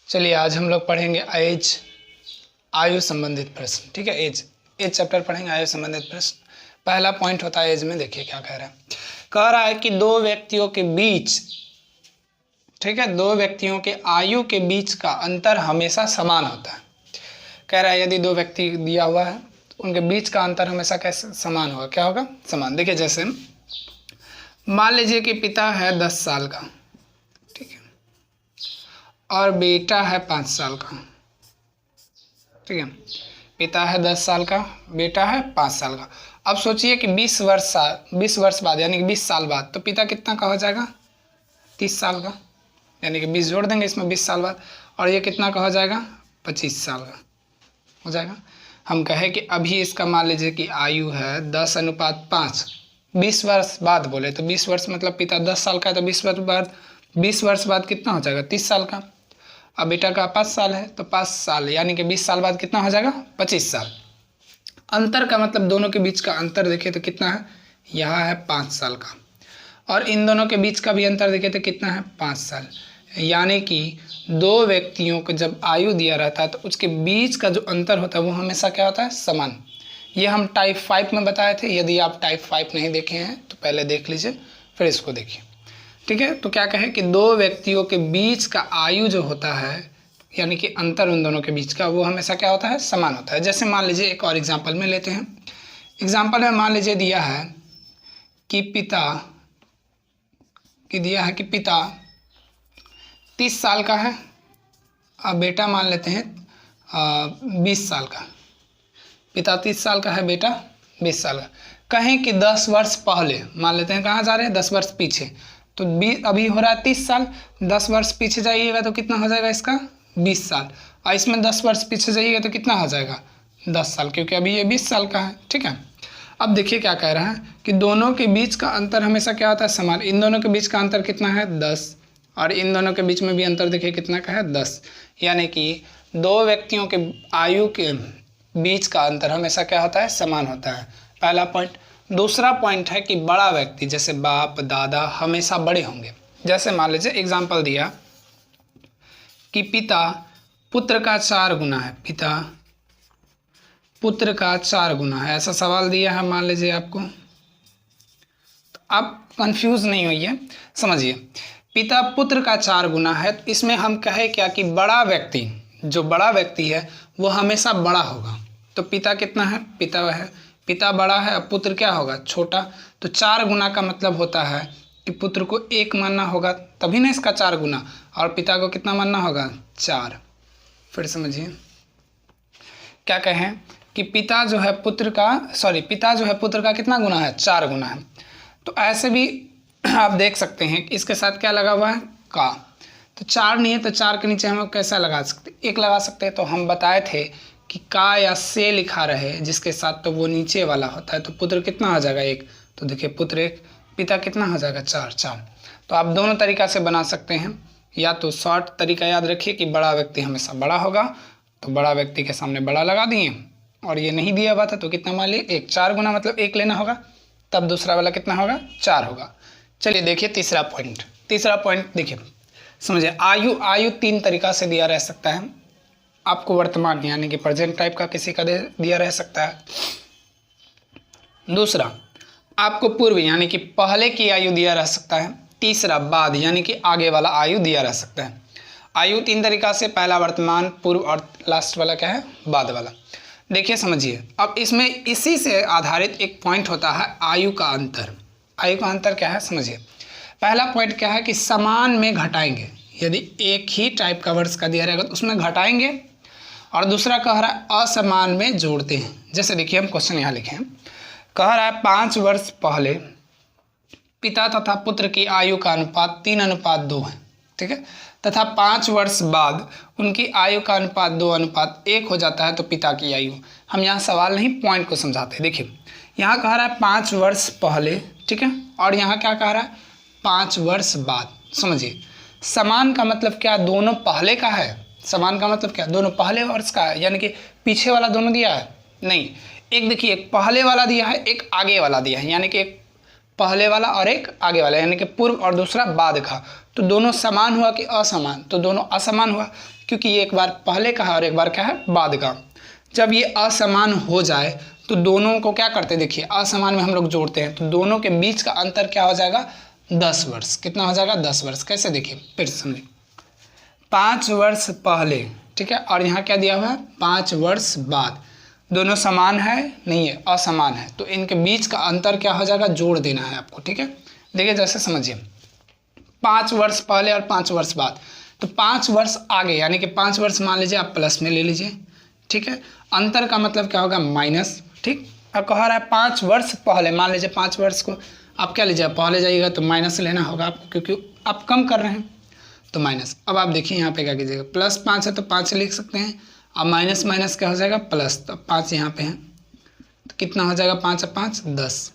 चलिए आज हम लोग पढ़ेंगे एज, आयु संबंधित प्रश्न। ठीक है, एज चैप्टर पढ़ेंगे, आयु संबंधित प्रश्न। पहला पॉइंट होता है एज में। देखिए क्या कह रहा है। कह रहा है कि दो व्यक्तियों के बीच, ठीक है, दो व्यक्तियों के आयु के बीच का अंतर हमेशा समान होता है। कह रहा है यदि दो व्यक्ति दिया हुआ है तो उनके बीच का अंतर हमेशा कैसे समान होगा, क्या होगा, समान। देखिए जैसे मान लीजिए कि पिता है 10 साल का, ठीक है, और बेटा है 5 साल का। ठीक है, पिता है 10 साल का, बेटा है 5 साल का। अब सोचिए कि 20 वर्ष बाद यानी कि 20 साल बाद तो पिता कितना का हो जाएगा, 30 साल का, यानी कि 20 जोड़ देंगे इसमें 20 साल बाद, और ये कितना का हो जाएगा, 25 साल का हो जाएगा। हम कहें कि अभी इसका मान लीजिए कि आयु है 10:5, 20 वर्ष बाद बोले तो 20 वर्ष मतलब पिता 10 साल का है तो 20 वर्ष बाद कितना हो जाएगा, 30 साल का। अब बेटा का 5 साल है तो 5 साल यानी कि 20 साल बाद कितना हो जाएगा, 25 साल। अंतर का मतलब दोनों के बीच का अंतर देखें तो कितना है, यहाँ है 5 साल का, और इन दोनों के बीच का भी अंतर देखें तो कितना है, 5 साल। यानी कि दो व्यक्तियों को जब आयु दिया रहता है तो उसके बीच का जो अंतर होता है वो हमेशा क्या होता है, समान। ये हम टाइप 5 में बताए थे। यदि आप टाइप 5 नहीं देखे हैं तो पहले देख लीजिए फिर इसको देखिए। ठीक है, तो क्या कहें कि दो व्यक्तियों के बीच का आयु जो होता है यानी कि अंतर उन दोनों के बीच का वो हमेशा क्या होता है, समान होता है। जैसे मान लीजिए एक और एग्जाम्पल में लेते हैं। एग्जाम्पल में मान लीजिए दिया है कि पिता 30 साल का है और बेटा मान लेते हैं 20 साल का। पिता 30 साल का है, बेटा 20 साल का। कहें कि 10 वर्ष पहले, मान लेते हैं कहाँ जा रहे हैं, 10 वर्ष पीछे, तो अभी हो रहा है 30 साल, 10 वर्ष पीछे जाइएगा तो कितना हो जाएगा इसका, 20 साल, और इसमें 10 वर्ष पीछे जाइएगा तो कितना हो जाएगा, 10 साल, क्योंकि अभी ये 20 साल का है। ठीक है, अब देखिए क्या कह रहा है कि दोनों के बीच का अंतर हमेशा क्या होता है, समान। इन दोनों के बीच का अंतर कितना है, 10, और इन दोनों के बीच में भी अंतर देखिए कितना का है, 10। यानी कि दो व्यक्तियों के आयु के बीच का अंतर हमेशा क्या होता है, समान होता है। पहला पॉइंट। दूसरा पॉइंट है कि बड़ा व्यक्ति जैसे बाप दादा हमेशा बड़े होंगे। जैसे मान लीजिए एग्जाम्पल दिया कि पिता पुत्र का 4 गुना है, पिता पुत्र का 4 गुना है, ऐसा सवाल दिया है मान लीजिए आपको। तो आप कंफ्यूज नहीं होइए, समझिए। पिता पुत्र का 4 गुना है तो इसमें हम कहे क्या कि बड़ा व्यक्ति, जो बड़ा व्यक्ति है वो हमेशा बड़ा होगा। तो पिता कितना है, पिता बड़ा है, अब पुत्र क्या होगा, छोटा। तो 4 गुना का मतलब होता है कि पुत्र को 1 मानना होगा, तभी ना इसका 4 गुना, और पिता को कितना मानना होगा, 4। फिर समझिए क्या कहें कि पिता जो है पुत्र का कितना गुना है, 4 गुना है। तो ऐसे भी आप देख सकते हैं कि इसके साथ क्या लगा हुआ है, का। तो 4 नहीं है तो 4 के नीचे हम कैसा लगा सकते, 1 लगा सकते हैं। तो हम बताए थे कि का या से लिखा रहे जिसके साथ तो वो नीचे वाला होता है, तो पुत्र कितना हो जाएगा, 1। तो देखिए पुत्र 1, पिता कितना हो जाएगा, 4। तो आप दोनों तरीका से बना सकते हैं। या तो शॉर्ट तरीका याद रखिए कि बड़ा व्यक्ति हमेशा बड़ा होगा, तो बड़ा व्यक्ति के सामने बड़ा लगा दिए, और ये नहीं दिया हुआ था तो कितना मान लिए, 1। 4 गुना मतलब 1 लेना होगा, तब दूसरा वाला कितना होगा, 4 होगा। चलिए देखिए तीसरा पॉइंट देखिए, समझिए। आयु 3 तरीका से दिया रह सकता है आपको। वर्तमान यानी कि प्रेजेंट टाइप का किसी का दिया रह सकता है। दूसरा आपको पूर्व यानी कि पहले की आयु दिया रह सकता है। तीसरा बाद यानी कि आगे वाला आयु दिया रह सकता है। आयु 3 तरीका से, पहला वर्तमान, पूर्व, और लास्ट वाला क्या है, बाद वाला। देखिए समझिए, अब इसमें इसी से आधारित एक पॉइंट होता है आयु का अंतर। आयु का अंतर क्या है, समझिए। पहला पॉइंट क्या है कि समान में घटाएंगे। यदि एक ही टाइप का वर्ष का दिया रहेगा तो उसमें घटाएंगे, और दूसरा कह रहा है असमान में जोड़ते हैं। जैसे देखिए हम क्वेश्चन यहाँ लिखे हैं, कह रहा है 5 वर्ष पहले पिता तथा पुत्र की आयु का अनुपात 3:2 है, ठीक है, तथा 5 वर्ष बाद उनकी आयु का अनुपात 2:1 हो जाता है, तो पिता की आयु। हम यहाँ सवाल नहीं पॉइंट को समझाते। देखिए यहाँ कह रहा है 5 वर्ष पहले, ठीक है, और यहाँ क्या कह रहा है, 5 वर्ष बाद। समझिए, समान का मतलब क्या, दोनों पहले का है। समान का मतलब क्या, दोनों पहले वर्ष का है, यानी कि पीछे वाला दोनों दिया है, नहीं। एक देखिए, एक पहले वाला दिया है, एक आगे वाला दिया है, यानी कि एक पहले वाला और एक आगे वाला, यानी कि पूर्व और दूसरा बाद का। तो दोनों समान हुआ कि असमान? तो दोनों असमान हुआ, क्योंकि ये एक बार पहले का है और एक बार क्या है, बाद का। जब ये असमान हो जाए तो दोनों को क्या करते हैं, देखिए असमान में हम लोग जोड़ते हैं, तो दोनों के बीच का अंतर क्या हो जाएगा, 10 वर्ष। कितना हो जाएगा, 10 वर्ष। कैसे, देखिए फिर से समझिए। 5 वर्ष पहले, ठीक है, और यहाँ क्या दिया हुआ है, 5 वर्ष बाद। दोनों समान है, नहीं है, असमान है, तो इनके बीच का अंतर क्या हो जाएगा, जोड़ देना है आपको, ठीक है। देखिए जैसे समझिए, 5 वर्ष पहले और 5 वर्ष बाद, तो 5 वर्ष आगे यानी कि 5 वर्ष मान लीजिए आप प्लस में ले लीजिए, ठीक है। अंतर का मतलब क्या होगा, माइनस, ठीक। और कह रहा है 5 वर्ष पहले, मान लीजिए 5 वर्ष को आप क्या लीजिए, पहले जाइएगा तो माइनस लेना होगा आपको, क्योंकि आप कम कर रहे हैं, तो माइनस। अब आप देखिए यहाँ पे क्या कीजिएगा, प्लस 5 है तो 5 लिख सकते हैं, अब माइनस माइनस क्या हो जाएगा, प्लस, तो 5 यहाँ पे है, तो कितना हो जाएगा, 5 और 5 10।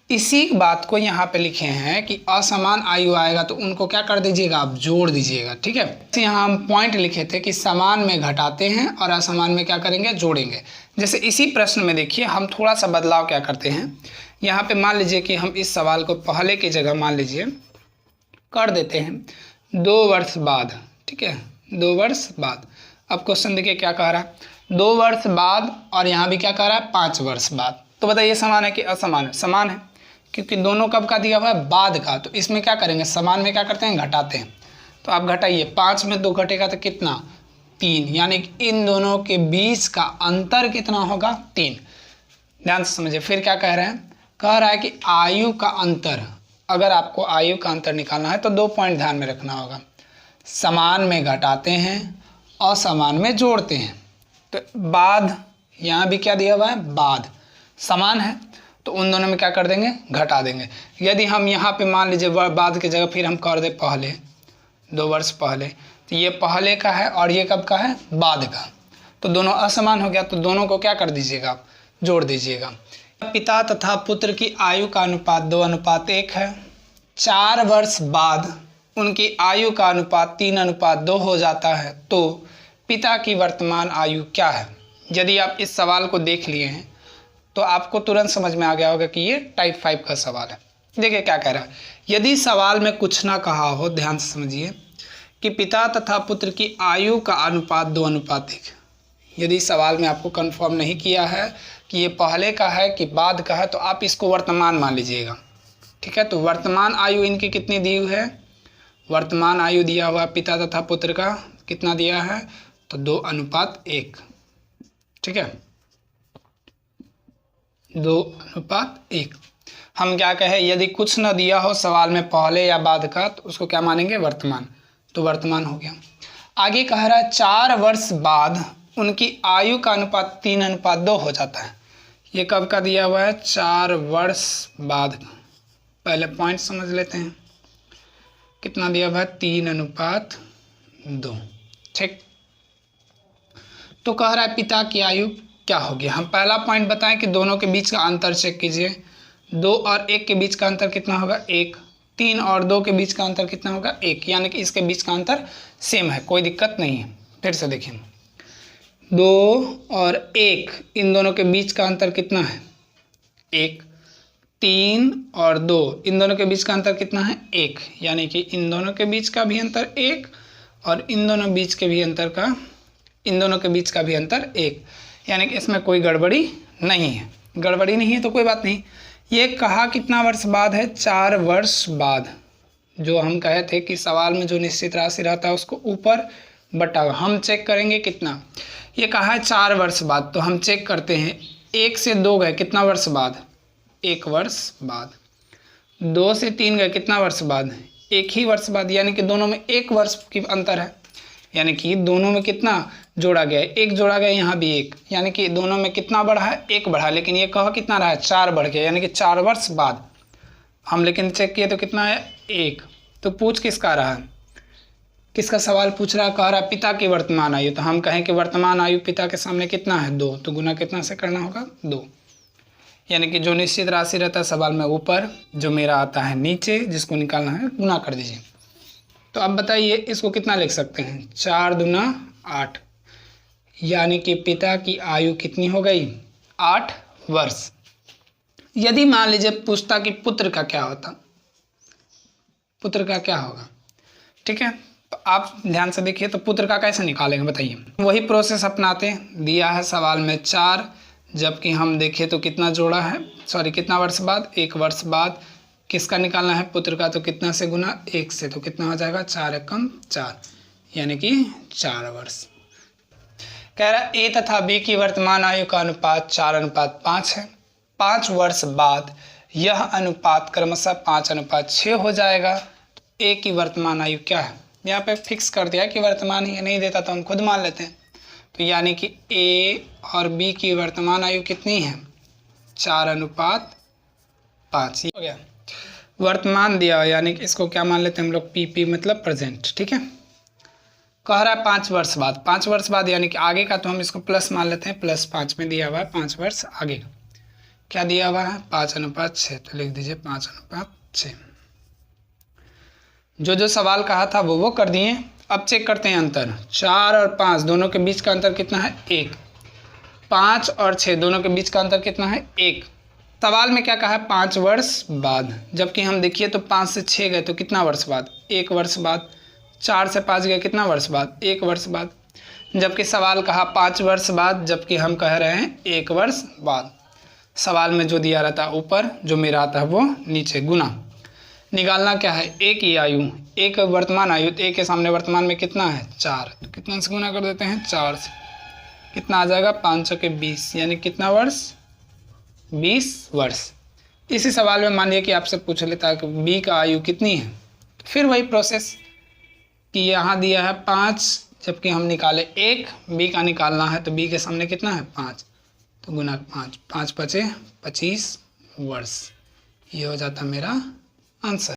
इसी बात को यहाँ पे लिखे हैं कि असमान आयु आएगा तो उनको क्या कर दीजिएगा, आप जोड़ दीजिएगा, ठीक है। तो यहाँ हम पॉइंट लिखे थे कि समान में घटाते हैं और असमान में क्या करेंगे, जोड़ेंगे। जैसे इसी प्रश्न में देखिए हम थोड़ा सा बदलाव क्या करते हैं, यहाँ पे मान लीजिए कि हम इस सवाल को पहले की जगह मान लीजिए कर देते हैं 2 वर्ष बाद, ठीक है, 2 वर्ष बाद। अब क्वेश्चन देखिए क्या कह रहा है, 2 वर्ष बाद, और यहाँ भी क्या कह रहा है, 5 वर्ष बाद। तो बताइए समान है कि असमान है, समान है, क्योंकि दोनों कब का दिया हुआ है, बाद का। तो इसमें क्या करेंगे, समान में क्या करते हैं, घटाते हैं। तो आप घटाइए, 5 में 2 घटेगा तो कितना, 3, यानी कि इन दोनों के बीच का अंतर कितना होगा, 3। ध्यान से समझिए, फिर क्या कह रहे हैं, कह रहा है कि आयु का अंतर, अगर आपको आयु का अंतर निकालना है तो 2 पॉइंट ध्यान में रखना होगा, समान में घटाते हैं, असमान में जोड़ते हैं। तो बाद, यहाँ भी क्या दिया हुआ है, बाद, समान है तो उन दोनों में क्या कर देंगे, घटा देंगे। यदि हम यहाँ पे मान लीजिए बाद की जगह फिर हम कर दे पहले, 2 वर्ष पहले, तो ये पहले का है और ये कब का है, बाद का, तो दोनों असमान हो गया, तो दोनों को क्या कर दीजिएगा, आप जोड़ दीजिएगा। पिता तथा पुत्र की आयु का अनुपात 2:1 है। 4 वर्ष बाद उनकी आयु का अनुपात 3:2 हो जाता है, तो पिता की वर्तमान आयु क्या है। यदि आप इस सवाल को देख लिए हैं तो आपको तुरंत समझ में आ गया होगा कि ये टाइप 5 का सवाल है। देखिए क्या कह रहा है, यदि सवाल में कुछ ना कहा हो, ध्यान से समझिए, कि पिता तथा पुत्र की आयु का अनुपात 2:1, यदि सवाल में आपको कंफर्म नहीं किया है कि ये पहले का है कि बाद का है, तो आप इसको वर्तमान मान लीजिएगा, ठीक है। तो वर्तमान आयु इनकी कितनी दी हुई है, वर्तमान आयु दिया हुआ पिता तथा पुत्र का कितना दिया है, तो 2:1, ठीक है, 2:1। हम क्या कहें, यदि कुछ न दिया हो सवाल में पहले या बाद का, तो उसको क्या मानेंगे, वर्तमान, तो वर्तमान हो गया। आगे कह रहा है 4 वर्ष बाद उनकी आयु का अनुपात 3:2 हो जाता है। ये कब का दिया हुआ है, 4 वर्ष बाद का। पहले पॉइंट समझ लेते हैं, कितना दिया हुआ है, 3:2, ठीक। तो कह रहा है पिता की आयु क्या होगी। हम पहला पॉइंट बताएं कि दोनों के बीच का अंतर चेक कीजिए, 2 और 1 के बीच का अंतर कितना होगा, 1। 3 और 2 के बीच का अंतर कितना होगा, 1, यानी कि इसके बीच का अंतर सेम है, कोई दिक्कत नहीं है। फिर से देखिए, 2 और 1, इन दोनों के बीच का अंतर कितना है, 1। 3 और 2, इन दोनों के बीच का अंतर कितना है, 1, यानी कि इन दोनों के बीच का भी अंतर 1 और इन दोनों के बीच का भी अंतर 1, यानी कि इसमें कोई गड़बड़ी नहीं है। गड़बड़ी नहीं है तो कोई बात नहीं। ये कहा कितना वर्ष बाद है, 4 वर्ष बाद। जो हम कहे थे कि सवाल में जो निश्चित राशि रहता है उसको ऊपर बटा हुआ, हम चेक करेंगे कितना। ये कहा है 4 वर्ष बाद, तो हम चेक करते हैं, 1 से 2 गए कितना वर्ष बाद, 1 वर्ष बाद। 2 से 3 गए कितना वर्ष बाद, 1 ही वर्ष बाद, यानी कि दोनों में 1 वर्ष की अंतर है, यानी कि दोनों में कितना जोड़ा गया है, 1 जोड़ा गया, यहाँ भी 1, यानी कि दोनों में कितना बढ़ा है, 1 बढ़ा। लेकिन ये कहा कितना रहा है, 4 बढ़ गया, यानी कि 4 वर्ष बाद। हम लेकिन चेक किए तो कितना है, 1। तो पूछ किसका रहा है, किसका सवाल पूछ रहा है, कह रहा है पिता की वर्तमान आयु। तो हम कहें कि वर्तमान आयु पिता के सामने कितना है, 2, तो गुना कितना से करना होगा, 2, यानी कि जो निश्चित राशि रहता है सवाल में ऊपर, जो मेरा आता है नीचे, जिसको निकालना है गुना कर दीजिए। तो अब बताइए इसको कितना लिख सकते हैं, 4 दूना 8, यानी कि पिता की आयु कितनी हो गई, 8 वर्ष। यदि मान लीजिए पूछता कि पुत्र का क्या होता, पुत्र का क्या होगा, ठीक है, तो आप ध्यान से देखिए, तो पुत्र का कैसे निकालेंगे बताइए। वही प्रोसेस अपनाते हैं। दिया है सवाल में 4, जबकि हम देखें तो कितना जोड़ा है, सॉरी कितना वर्ष बाद, 1 वर्ष बाद किसका निकालना है, पुत्र का। तो कितना से गुना, 1 से, तो कितना हो जाएगा 4 एकम 4, यानी कि 4 वर्ष। कह रहा ए तथा बी की वर्तमान आयु का अनुपात 4:5 है। 5 वर्ष बाद यह अनुपात क्रमशः 5:6 हो जाएगा। ए की वर्तमान आयु क्या है, यहाँ पे फिक्स कर दिया कि वर्तमान ही नहीं देता तो हम खुद मान लेते हैं। तो यानी कि ए और बी की वर्तमान आयु कितनी है, 4:5 हो गया। वर्तमान दिया, यानी कि इसको क्या मान लेते हैं हम लोग, पीपी मतलब प्रेजेंट। ठीक है, कह रहा है 5 वर्ष बाद। 5 वर्ष बाद यानी कि आगे का, तो हम इसको प्लस मान लेते हैं, +5 में दिया हुआ है 5 वर्ष आगे का। क्या दिया हुआ है, 5:6, तो लिख दीजिए 5:6। जो सवाल कहा था वो कर दिए। अब चेक करते हैं अंतर। 4 और 5 दोनों के बीच का अंतर कितना है, 1। 5 और 6 दोनों के बीच का अंतर कितना है, 1। सवाल में क्या कहा है, 5 वर्ष बाद, जबकि हम देखिए तो 5 से 6 गए तो कितना वर्ष बाद, 1 वर्ष बाद। 4 से 5 गए कितना वर्ष बाद, 1 वर्ष बाद। जबकि सवाल कहा 5 वर्ष बाद, जबकि हम कह रहे हैं 1 वर्ष बाद। सवाल में जो दिया रहता है ऊपर, जो मेरा आता है वो नीचे। गुना निकालना क्या है, ए की आयु, एक वर्तमान आयु, तो ए के सामने वर्तमान में कितना है 4, तो कितना से गुना कर देते हैं 4 से, कितना आ जाएगा 500 के 20, यानी कितना वर्ष, 20 वर्ष। इसी सवाल में मान लिया कि आपसे पूछ लेता है कि बी का आयु कितनी है, तो फिर वही प्रोसेस कि यहाँ दिया है 5, जबकि हम निकाले 1, बी का निकालना है, तो बी के सामने कितना है 5, तो गुना 5, 5 × 5 = 25 वर्ष। ये हो जाता मेरा आंसर।